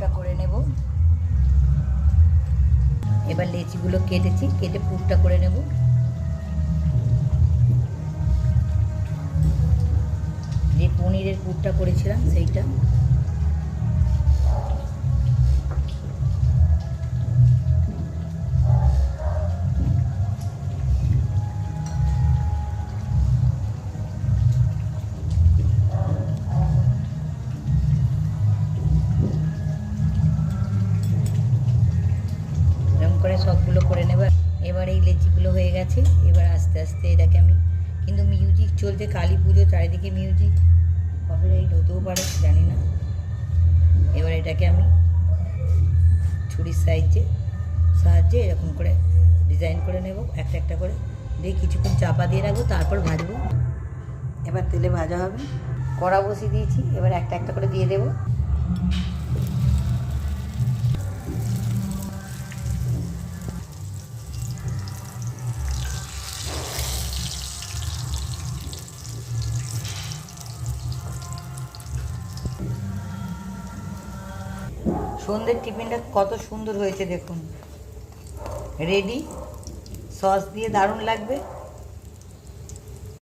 পুরটা করে নেব। এবার লেচিগুলো কেটেছি, কেটে পুরটা করে নেব। যে পনিরের পুরটা করেছিলাম সেইটা এরকম করে সবগুলো করে নেব। এবার এই লেচিগুলো হয়ে গেছে। এবার আস্তে আস্তে এটাকে আমি, কিন্তু মিউজিক চলছে, কালী পুজো, চারিদিকে মিউজিক, কপিরাইট হতেও পারে, জানি না। এবার এটাকে আমি ছুরির সাহায্যে এরকম করে ডিজাইন করে নেব, একটা একটা করে দিয়ে কিছুক্ষণ চাপা দিয়ে রাখবো, তারপর ভাজবো। এবার তেলে ভাজা হবে। কড়া বসিয়ে দিয়েছি, এবার একটা একটা করে দিয়ে দেবো। সন্ধ্যের টিফিনটা কত সুন্দর হয়েছে দেখুন, রেডি। সস দিয়ে দারুণ লাগবে।